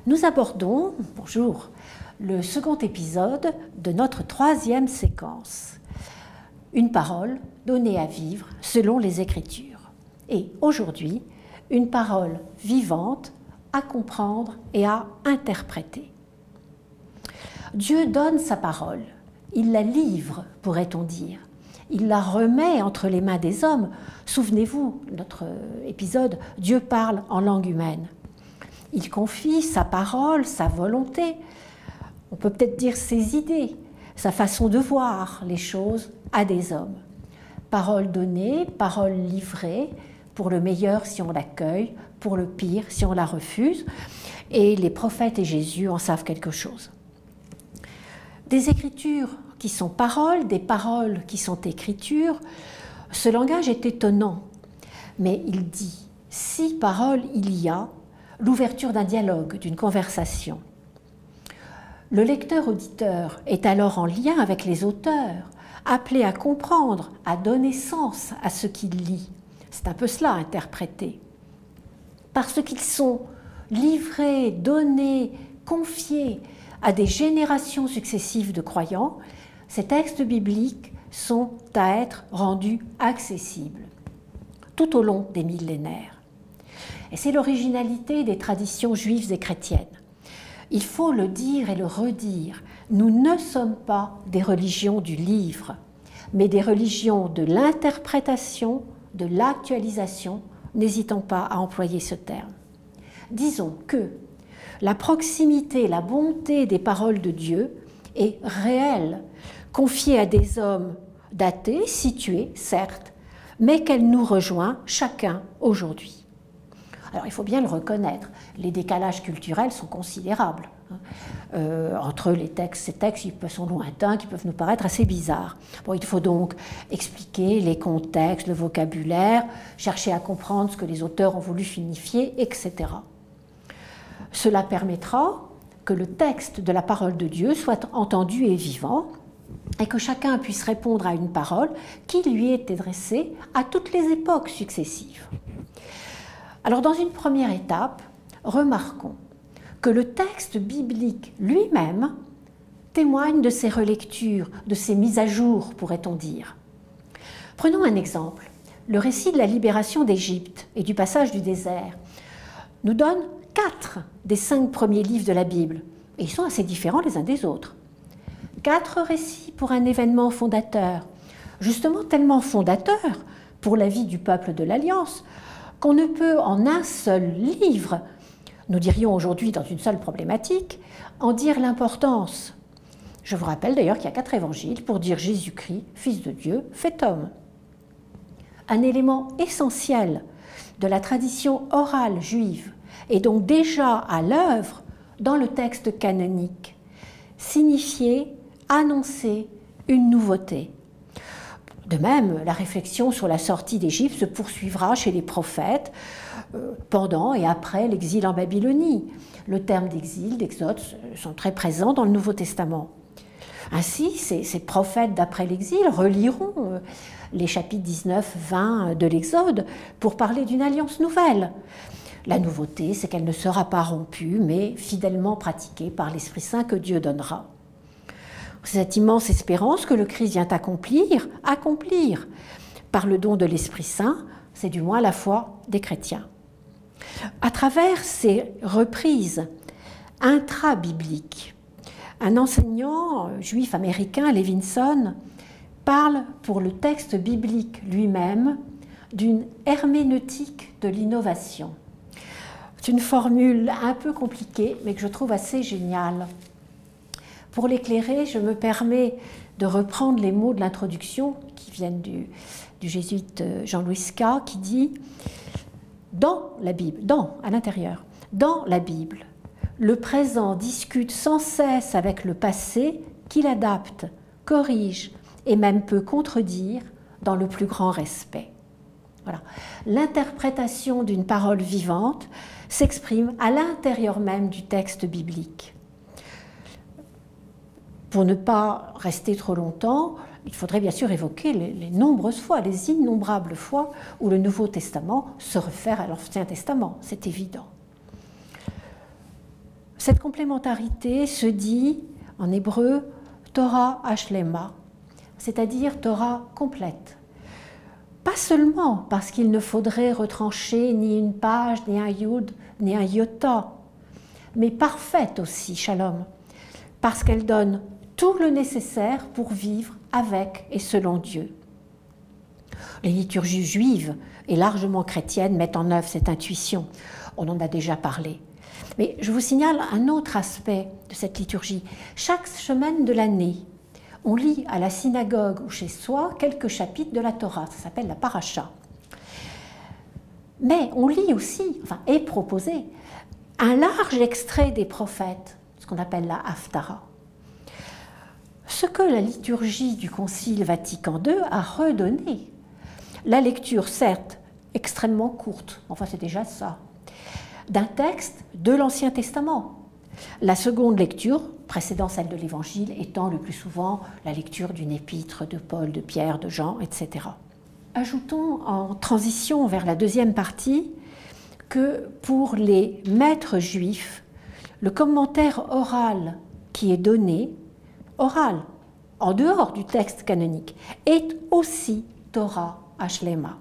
Nous abordons, bonjour, le second épisode de notre troisième séquence. Une parole donnée à vivre selon les Écritures. Et aujourd'hui, une parole vivante à comprendre et à interpréter. Dieu donne sa parole, il la livre, pourrait-on dire. Il la remet entre les mains des hommes. Souvenez-vous, notre épisode, Dieu parle en langue humaine. Il confie sa parole, sa volonté, on peut peut-être dire ses idées, sa façon de voir les choses à des hommes. Parole donnée, parole livrée, pour le meilleur si on l'accueille, pour le pire si on la refuse. Et les prophètes et Jésus en savent quelque chose. Des écritures qui sont paroles, des paroles qui sont écritures, ce langage est étonnant. Mais il dit, si parole il y a, l'ouverture d'un dialogue, d'une conversation. Le lecteur-auditeur est alors en lien avec les auteurs, appelé à comprendre, à donner sens à ce qu'il lit. C'est un peu cela, interpréter. Parce qu'ils sont livrés, donnés, confiés à des générations successives de croyants, ces textes bibliques sont à être rendus accessibles tout au long des millénaires. Et c'est l'originalité des traditions juives et chrétiennes. Il faut le dire et le redire, nous ne sommes pas des religions du livre, mais des religions de l'interprétation, de l'actualisation, n'hésitons pas à employer ce terme. Disons que la proximité, la bonté des paroles de Dieu est réelle, confiée à des hommes datés, situés, certes, mais qu'elle nous rejoint chacun aujourd'hui. Alors il faut bien le reconnaître, les décalages culturels sont considérables. Entre les textes, ces textes qui sont lointains, qui peuvent nous paraître assez bizarres. Bon, il faut donc expliquer les contextes, le vocabulaire, chercher à comprendre ce que les auteurs ont voulu signifier, etc. Cela permettra que le texte de la parole de Dieu soit entendu et vivant, et que chacun puisse répondre à une parole qui lui est adressée à toutes les époques successives. Alors, dans une première étape, remarquons que le texte biblique lui-même témoigne de ses relectures, de ses mises à jour, pourrait-on dire. Prenons un exemple. Le récit de la libération d'Égypte et du passage du désert nous donne 4 des 5 premiers livres de la Bible, et ils sont assez différents les uns des autres. 4 récits pour un événement fondateur, justement tellement fondateur pour la vie du peuple de l'Alliance, qu'on ne peut en un seul livre, nous dirions aujourd'hui dans une seule problématique, en dire l'importance. Je vous rappelle d'ailleurs qu'il y a 4 évangiles pour dire Jésus-Christ, Fils de Dieu, fait homme. Un élément essentiel de la tradition orale juive est donc déjà à l'œuvre dans le texte canonique, signifier, annoncer une nouveauté. De même, la réflexion sur la sortie d'Égypte se poursuivra chez les prophètes pendant et après l'exil en Babylonie. Le terme d'exil, d'exode, sont très présents dans le Nouveau Testament. Ainsi, ces prophètes d'après l'exil reliront les chapitres 19-20 de l'Exode pour parler d'une alliance nouvelle. La nouveauté, c'est qu'elle ne sera pas rompue, mais fidèlement pratiquée par l'Esprit Saint que Dieu donnera. Cette immense espérance que le Christ vient accomplir par le don de l'Esprit Saint, c'est du moins la foi des chrétiens. À travers ces reprises intra-bibliques, un enseignant juif américain, Levinson, parle pour le texte biblique lui-même d'une herméneutique de l'innovation. C'est une formule un peu compliquée, mais que je trouve assez géniale. Pour l'éclairer, je me permets de reprendre les mots de l'introduction qui viennent du jésuite Jean-Louis Ska, qui dit « Dans la Bible, à l'intérieur, dans la Bible, le présent discute sans cesse avec le passé qu'il adapte, corrige et même peut contredire dans le plus grand respect. » Voilà. L'interprétation d'une parole vivante s'exprime à l'intérieur même du texte biblique. Pour ne pas rester trop longtemps, il faudrait bien sûr évoquer les nombreuses fois, les innombrables fois où le Nouveau Testament se réfère à l'Ancien Testament, c'est évident. Cette complémentarité se dit en hébreu Torah Hashlema, c'est-à-dire Torah complète. Pas seulement parce qu'il ne faudrait retrancher ni une page, ni un yud, ni un iota, mais parfaite aussi, Shalom, parce qu'elle donne tout le nécessaire pour vivre avec et selon Dieu. Les liturgies juives et largement chrétiennes mettent en œuvre cette intuition. On en a déjà parlé. Mais je vous signale un autre aspect de cette liturgie. Chaque semaine de l'année, on lit à la synagogue ou chez soi quelques chapitres de la Torah. Ça s'appelle la paracha. Mais on lit aussi, enfin, est proposé, un large extrait des prophètes, ce qu'on appelle la Haftara. Ce que la liturgie du Concile Vatican II a redonné. La lecture, certes, extrêmement courte, enfin c'est déjà ça, d'un texte de l'Ancien Testament. La seconde lecture, précédant celle de l'Évangile, étant le plus souvent la lecture d'une épître de Paul, de Pierre, de Jean, etc. Ajoutons en transition vers la deuxième partie que pour les maîtres juifs, le commentaire oral qui est donné, oral, en dehors du texte canonique, est aussi Torah Hashlema.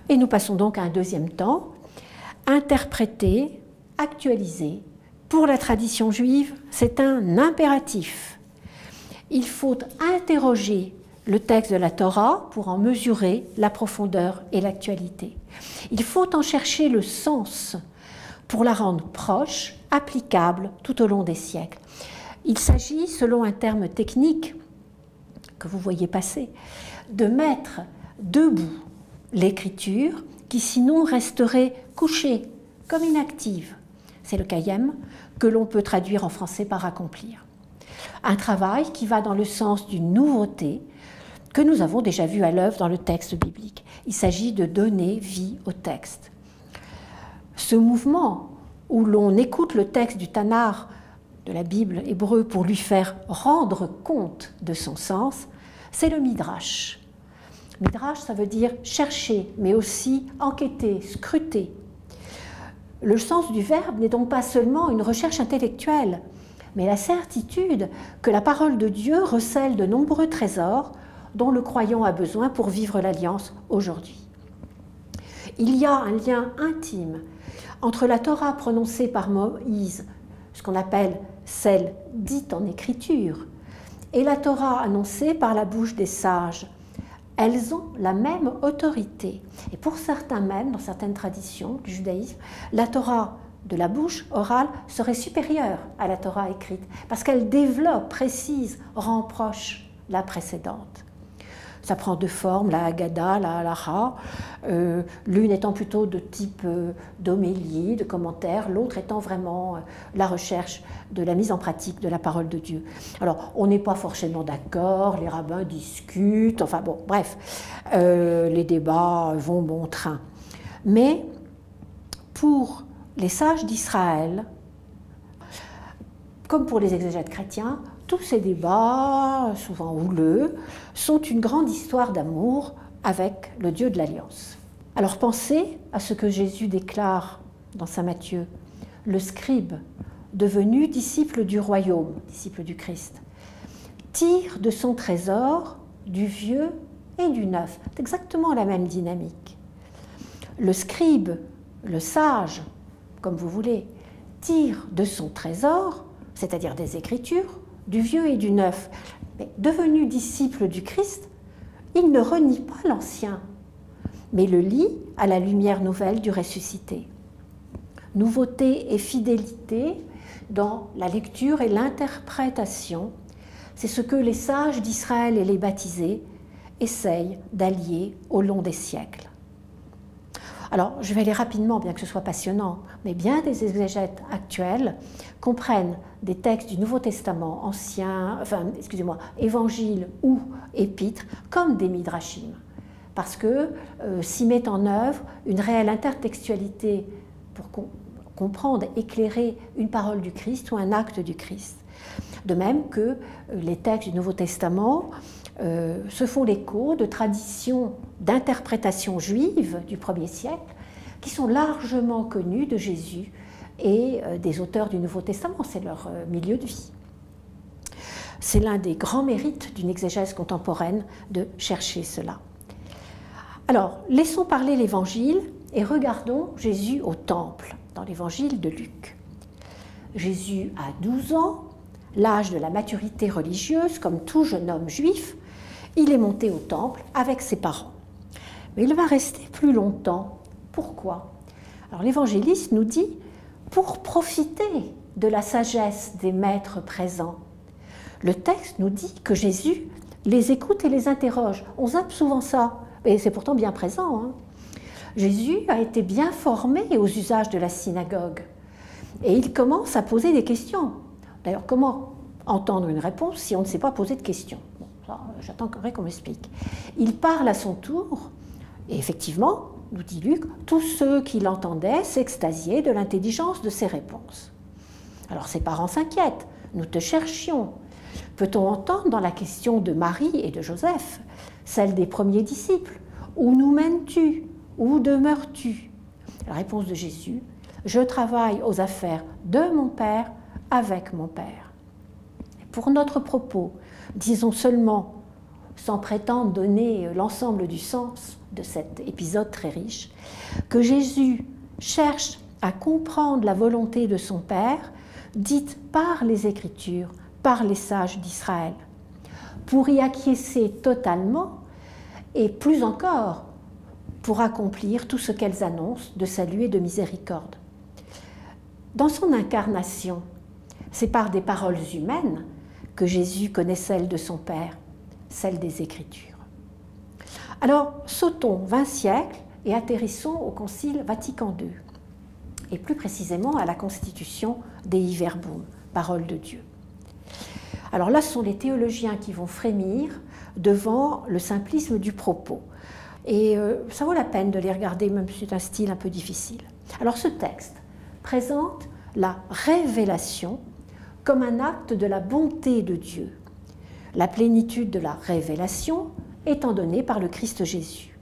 Et nous passons donc à un deuxième temps, interpréter, actualiser. Pour la tradition juive, c'est un impératif. Il faut interroger le texte de la Torah pour en mesurer la profondeur et l'actualité. Il faut en chercher le sens pour la rendre proche, applicable tout au long des siècles. Il s'agit, selon un terme technique que vous voyez passer, de mettre debout l'écriture qui sinon resterait couchée, comme inactive. C'est le kayem que l'on peut traduire en français par accomplir. Un travail qui va dans le sens d'une nouveauté que nous avons déjà vu à l'œuvre dans le texte biblique. Il s'agit de donner vie au texte. Ce mouvement où l'on écoute le texte du Tanakh, de la Bible hébreu, pour lui faire rendre compte de son sens, c'est le Midrash. Midrash, ça veut dire chercher, mais aussi enquêter, scruter. Le sens du verbe n'est donc pas seulement une recherche intellectuelle, mais la certitude que la parole de Dieu recèle de nombreux trésors dont le croyant a besoin pour vivre l'alliance aujourd'hui. Il y a un lien intime entre la Torah prononcée par Moïse, ce qu'on appelle celle dite en écriture, et la Torah annoncée par la bouche des sages. Elles ont la même autorité. Et pour certains même, dans certaines traditions du judaïsme, la Torah de la bouche orale serait supérieure à la Torah écrite, parce qu'elle développe, précise, rend proche la précédente. Ça prend deux formes, la Haggadah, la Halacha, l'une étant plutôt de type d'homélie, de commentaire, l'autre étant vraiment la recherche de la mise en pratique de la parole de Dieu. Alors, on n'est pas forcément d'accord, les rabbins discutent, enfin bon, bref, les débats vont bon train. Mais pour les sages d'Israël, comme pour les exégètes chrétiens, tous ces débats, souvent houleux, sont une grande histoire d'amour avec le Dieu de l'Alliance. Alors pensez à ce que Jésus déclare dans Saint Matthieu. Le scribe, devenu disciple du royaume, disciple du Christ, tire de son trésor du vieux et du neuf. C'est exactement la même dynamique. Le scribe, le sage, comme vous voulez, tire de son trésor, c'est-à-dire des Écritures, du vieux et du neuf. Mais devenu disciple du Christ, il ne renie pas l'ancien, mais le lit à la lumière nouvelle du ressuscité. Nouveauté et fidélité dans la lecture et l'interprétation, c'est ce que les sages d'Israël et les baptisés essayent d'allier au long des siècles. Alors, je vais aller rapidement, bien que ce soit passionnant, mais bien des exégètes actuels comprennent des textes du Nouveau Testament, évangiles ou épîtres, comme des midrashim, parce que s'y met en œuvre une réelle intertextualité pour comprendre, éclairer une parole du Christ ou un acte du Christ. De même que les textes du Nouveau Testament se font l'écho de traditions d'interprétation juive du 1er siècle qui sont largement connues de Jésus et des auteurs du Nouveau Testament, c'est leur milieu de vie. C'est l'un des grands mérites d'une exégèse contemporaine de chercher cela. Alors, laissons parler l'Évangile et regardons Jésus au temple, dans l'Évangile de Luc. Jésus a 12 ans, l'âge de la maturité religieuse, comme tout jeune homme juif, il est monté au temple avec ses parents. Mais il va rester plus longtemps. Pourquoi? Alors l'évangéliste nous dit « pour profiter de la sagesse des maîtres présents ». Le texte nous dit que Jésus les écoute et les interroge. On zappe souvent ça, et c'est pourtant bien présent. Hein. Jésus a été bien formé aux usages de la synagogue. Et il commence à poser des questions. D'ailleurs, comment entendre une réponse si on ne sait pas poser de questions? Bon, j'attendrai qu'on m'explique. Il parle à son tour, et effectivement, nous dit Luc, tous ceux qui l'entendaient s'extasiaient de l'intelligence de ses réponses. Alors ses parents s'inquiètent, nous te cherchions. Peut-on entendre dans la question de Marie et de Joseph, celle des premiers disciples, où nous mènes-tu? Où demeures-tu? La réponse de Jésus, je travaille aux affaires de mon Père avec mon Père. Pour notre propos, disons seulement, sans prétendre donner l'ensemble du sens de cet épisode très riche, que Jésus cherche à comprendre la volonté de son Père, dite par les Écritures, par les sages d'Israël, pour y acquiescer totalement et plus encore pour accomplir tout ce qu'elles annoncent de salut et de miséricorde. Dans son incarnation, c'est par des paroles humaines que Jésus connaît celles de son Père, celles des Écritures. Alors, sautons 20 siècles et atterrissons au Concile Vatican II, et plus précisément à la constitution Dei Verbum, parole de Dieu. Alors là, ce sont les théologiens qui vont frémir devant le simplisme du propos. Et ça vaut la peine de les regarder, même si c'est un style un peu difficile. Alors ce texte présente la révélation comme un acte de la bonté de Dieu. La plénitude de la révélation étant donnée par le Christ Jésus.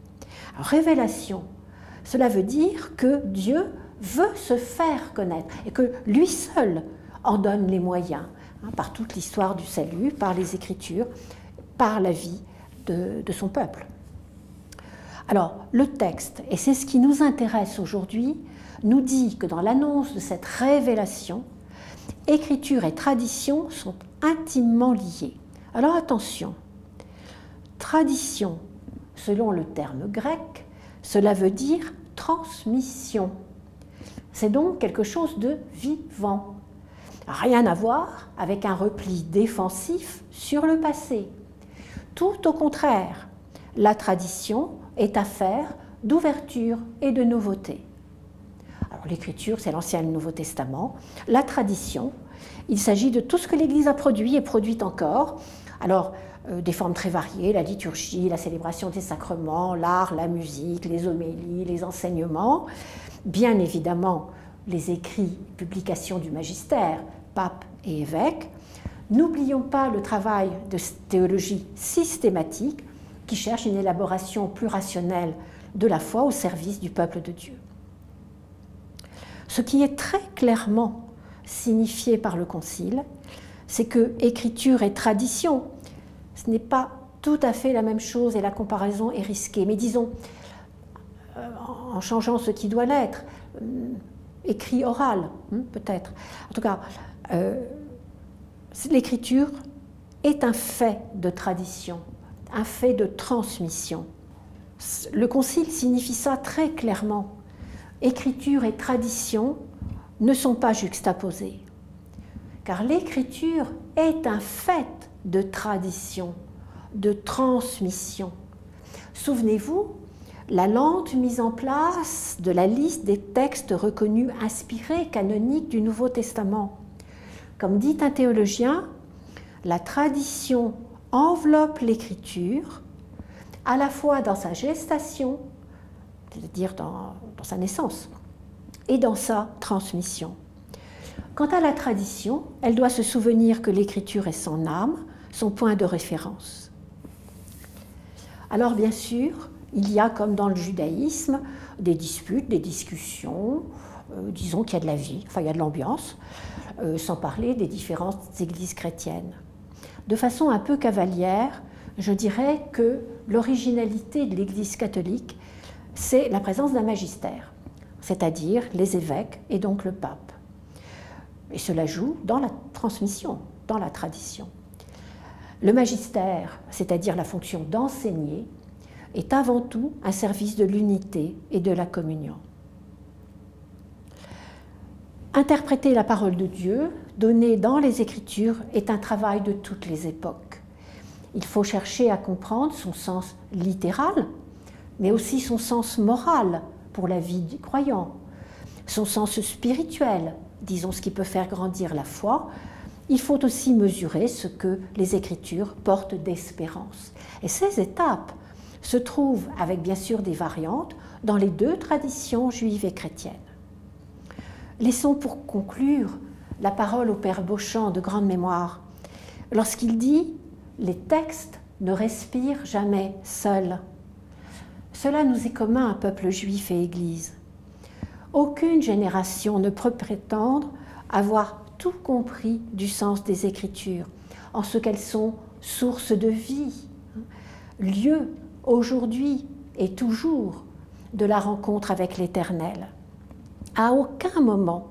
Alors, révélation, cela veut dire que Dieu veut se faire connaître et que lui seul en donne les moyens, par toute l'histoire du salut, par les Écritures, par la vie de son peuple. Alors, le texte, et c'est ce qui nous intéresse aujourd'hui, nous dit que dans l'annonce de cette révélation, Écriture et tradition sont intimement liées. Alors attention, tradition, selon le terme grec, cela veut dire transmission. C'est donc quelque chose de vivant. Rien à voir avec un repli défensif sur le passé. Tout au contraire, la tradition est affaire d'ouverture et de nouveauté. Alors l'écriture, c'est l'Ancien et le Nouveau Testament. La tradition, il s'agit de tout ce que l'Église a produit et produit encore. Alors, des formes très variées, la liturgie, la célébration des sacrements, l'art, la musique, les homélies, les enseignements. Bien évidemment, les écrits, publications du magistère, pape et évêque. N'oublions pas le travail de théologie systématique qui cherche une élaboration plus rationnelle de la foi au service du peuple de Dieu. Ce qui est très clairement signifié par le Concile, c'est que écriture et tradition, ce n'est pas tout à fait la même chose et la comparaison est risquée. Mais disons, en changeant ce qui doit l'être, écrit oral, peut-être. En tout cas, l'écriture est un fait de tradition, un fait de transmission. Le Concile signifie ça très clairement. Écriture et tradition ne sont pas juxtaposées, car l'écriture est un fait de tradition, de transmission. Souvenez-vous, la lente mise en place de la liste des textes reconnus inspirés, canoniques du Nouveau Testament. Comme dit un théologien, la tradition enveloppe l'écriture à la fois dans sa gestation, c'est-à-dire dans sa naissance, et dans sa transmission. Quant à la tradition, elle doit se souvenir que l'écriture est son âme, son point de référence. Alors bien sûr, il y a, comme dans le judaïsme, des disputes, des discussions, disons qu'il y a de la vie, enfin il y a de l'ambiance, sans parler des différentes églises chrétiennes. De façon un peu cavalière, je dirais que l'originalité de l'Église catholique, c'est la présence d'un magistère, c'est-à-dire les évêques et donc le pape. Et cela joue dans la transmission, dans la tradition. Le magistère, c'est-à-dire la fonction d'enseigner, est avant tout un service de l'unité et de la communion. Interpréter la parole de Dieu, donnée dans les Écritures, est un travail de toutes les époques. Il faut chercher à comprendre son sens littéral, mais aussi son sens moral pour la vie du croyant, son sens spirituel, disons ce qui peut faire grandir la foi. Il faut aussi mesurer ce que les Écritures portent d'espérance. Et ces étapes se trouvent, avec bien sûr des variantes, dans les deux traditions juives et chrétiennes. Laissons pour conclure la parole au Père Beauchamp de grande mémoire, lorsqu'il dit « Les textes ne respirent jamais seuls ». Cela nous est commun, peuple juif et Église. Aucune génération ne peut prétendre avoir tout compris du sens des Écritures, en ce qu'elles sont source de vie, lieu aujourd'hui et toujours de la rencontre avec l'Éternel. À aucun moment,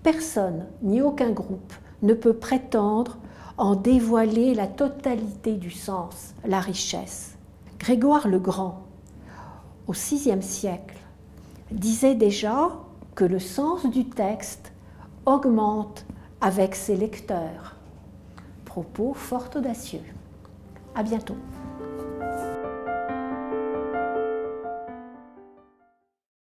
personne ni aucun groupe ne peut prétendre en dévoiler la totalité du sens, la richesse. Grégoire le Grand, au VIe siècle, disait déjà que le sens du texte augmente avec ses lecteurs. Propos fort audacieux. À bientôt.